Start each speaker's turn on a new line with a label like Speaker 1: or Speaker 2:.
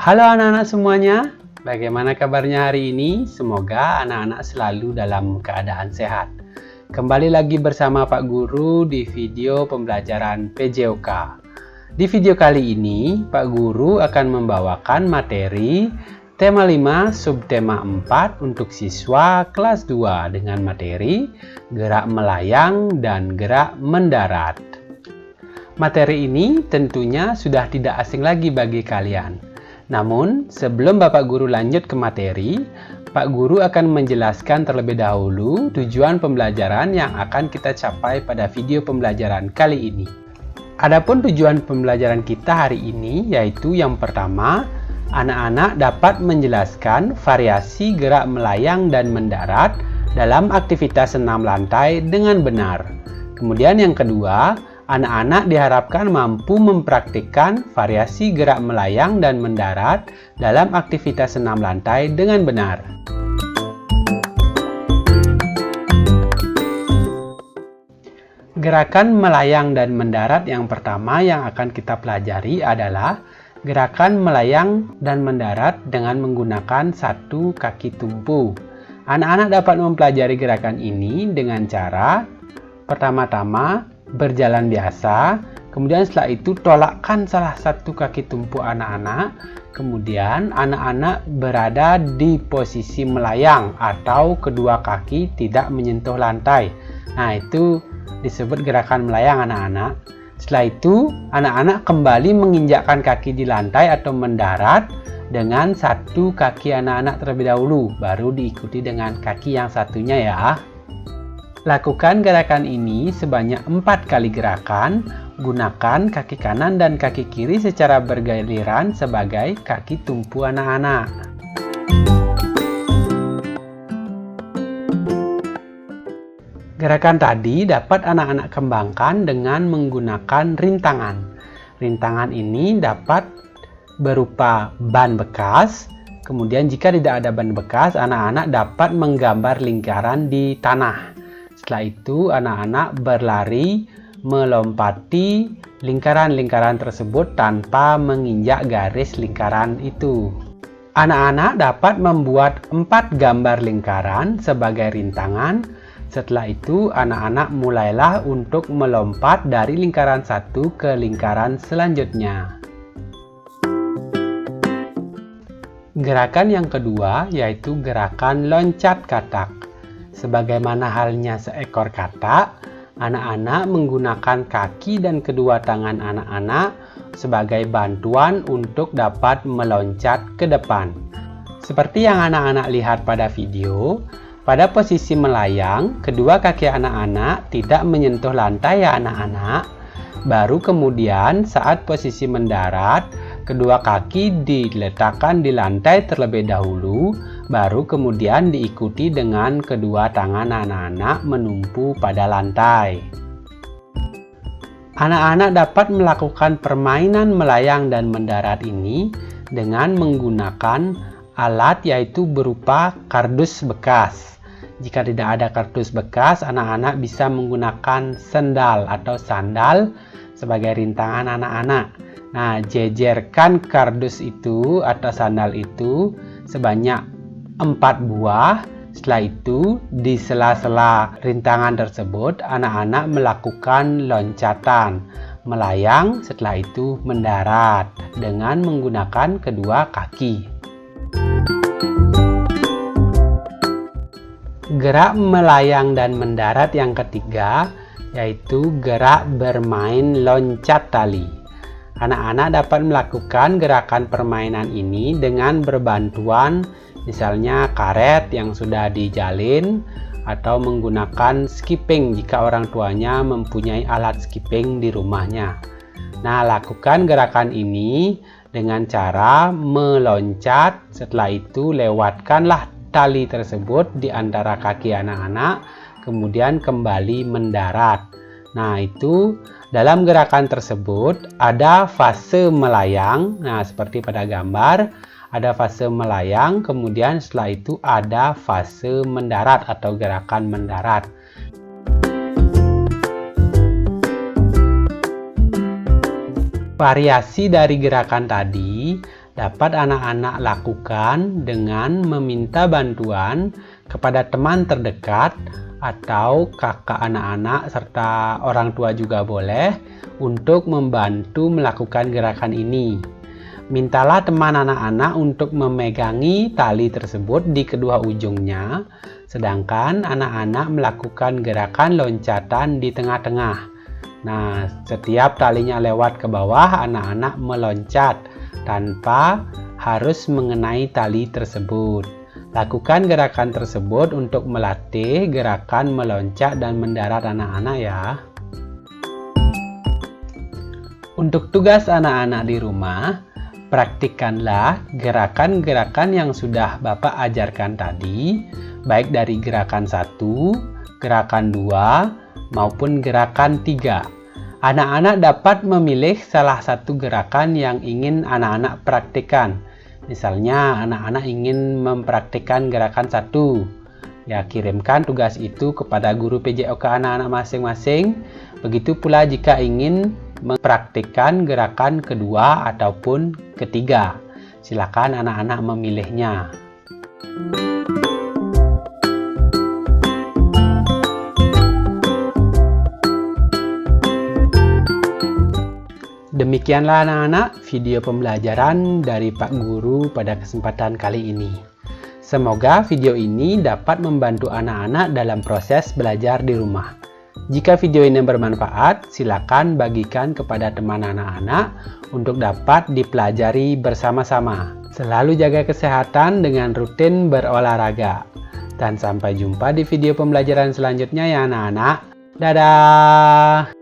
Speaker 1: Halo anak-anak semuanya, bagaimana kabarnya hari ini? Semoga anak-anak selalu dalam keadaan sehat. Kembali lagi bersama Pak Guru di video pembelajaran PJOK. Di video kali ini, Pak Guru akan membawakan materi tema 5 subtema 4 untuk siswa kelas 2 dengan materi gerak melayang dan gerak mendarat. Materi ini tentunya sudah tidak asing lagi bagi kalian. Namun, sebelum Bapak Guru lanjut ke materi, Pak Guru akan menjelaskan terlebih dahulu tujuan pembelajaran yang akan kita capai pada video pembelajaran kali ini. Adapun tujuan pembelajaran kita hari ini yaitu yang pertama, anak-anak dapat menjelaskan variasi gerak melayang dan mendarat dalam aktivitas senam lantai dengan benar. Kemudian yang kedua, anak-anak diharapkan mampu mempraktikkan variasi gerak melayang dan mendarat dalam aktivitas senam lantai dengan benar. Gerakan melayang dan mendarat yang pertama yang akan kita pelajari adalah gerakan melayang dan mendarat dengan menggunakan satu kaki tumpu. Anak-anak dapat mempelajari gerakan ini dengan cara pertama-tama berjalan biasa, kemudian setelah itu tolakkan salah satu kaki tumpu anak-anak, kemudian anak-anak berada di posisi melayang atau kedua kaki tidak menyentuh lantai. Nah, itu disebut gerakan melayang anak-anak. Setelah itu, anak-anak kembali menginjakkan kaki di lantai atau mendarat dengan satu kaki anak-anak terlebih dahulu, baru diikuti dengan kaki yang satunya ya. Lakukan gerakan ini sebanyak 4 kali gerakan, gunakan kaki kanan dan kaki kiri secara bergiliran sebagai kaki tumpu anak-anak. Gerakan tadi dapat anak-anak kembangkan dengan menggunakan rintangan. Rintangan ini dapat berupa ban bekas, kemudian jika tidak ada ban bekas, anak-anak dapat menggambar lingkaran di tanah. Setelah itu, anak-anak berlari melompati lingkaran-lingkaran tersebut tanpa menginjak garis lingkaran itu. Anak-anak dapat membuat 4 gambar lingkaran sebagai rintangan. Setelah itu, anak-anak mulailah untuk melompat dari lingkaran satu ke lingkaran selanjutnya. Gerakan yang kedua yaitu gerakan loncat katak. Sebagaimana halnya seekor katak, anak-anak menggunakan kaki dan kedua tangan anak-anak sebagai bantuan untuk dapat meloncat ke depan. Seperti yang anak-anak lihat pada video, pada posisi melayang, kedua kaki anak-anak tidak menyentuh lantai ya anak-anak. Baru kemudian saat posisi mendarat, kedua kaki diletakkan di lantai terlebih dahulu, baru kemudian diikuti dengan kedua tangan anak-anak menumpu pada lantai. Anak-anak dapat melakukan permainan melayang dan mendarat ini dengan menggunakan alat yaitu berupa kardus bekas. Jika tidak ada kardus bekas, anak-anak bisa menggunakan sendal atau sandal sebagai rintangan anak-anak. Nah, jejerkan kardus itu atau sandal itu sebanyak 4 buah. Setelah itu, di sela-sela rintangan tersebut, anak-anak melakukan loncatan, melayang, setelah itu mendarat dengan menggunakan kedua kaki. Gerak melayang dan mendarat yang ketiga yaitu gerak bermain loncat tali. Anak-anak dapat melakukan gerakan permainan ini dengan berbantuan misalnya karet yang sudah dijalin atau menggunakan skipping jika orang tuanya mempunyai alat skipping di rumahnya. Nah, lakukan gerakan ini dengan cara meloncat, setelah itu lewatkanlah tali tersebut di antara kaki anak-anak, kemudian kembali mendarat. Nah, itu dalam gerakan tersebut ada fase melayang. Nah, seperti pada gambar, ada fase melayang, kemudian setelah itu ada fase mendarat atau gerakan mendarat. Variasi dari gerakan tadi dapat anak-anak lakukan dengan meminta bantuan kepada teman terdekat atau kakak anak-anak serta orang tua juga boleh untuk membantu melakukan gerakan ini. Mintalah teman anak-anak untuk memegangi tali tersebut di kedua ujungnya, sedangkan anak-anak melakukan gerakan loncatan di tengah-tengah. Nah, setiap talinya lewat ke bawah, anak-anak meloncat tanpa harus mengenai tali tersebut. Lakukan gerakan tersebut untuk melatih gerakan meloncat dan mendarat anak-anak ya. Untuk tugas anak-anak di rumah, praktikkanlah gerakan-gerakan yang sudah Bapak ajarkan tadi, baik dari gerakan 1, gerakan 2, maupun gerakan 3. Anak-anak dapat memilih salah satu gerakan yang ingin anak-anak praktikkan. Misalnya, anak-anak ingin mempraktikkan gerakan 1. Ya, kirimkan tugas itu kepada guru PJOK anak-anak masing-masing. Begitu pula jika ingin mempraktikkan gerakan kedua ataupun ketiga. Silakan anak-anak memilihnya. Demikianlah anak-anak video pembelajaran dari Pak Guru pada kesempatan kali ini. Semoga video ini dapat membantu anak-anak dalam proses belajar di rumah. Jika video ini bermanfaat, silakan bagikan kepada teman anak-anak untuk dapat dipelajari bersama-sama. Selalu jaga kesehatan dengan rutin berolahraga. Dan sampai jumpa di video pembelajaran selanjutnya ya anak-anak. Dadah!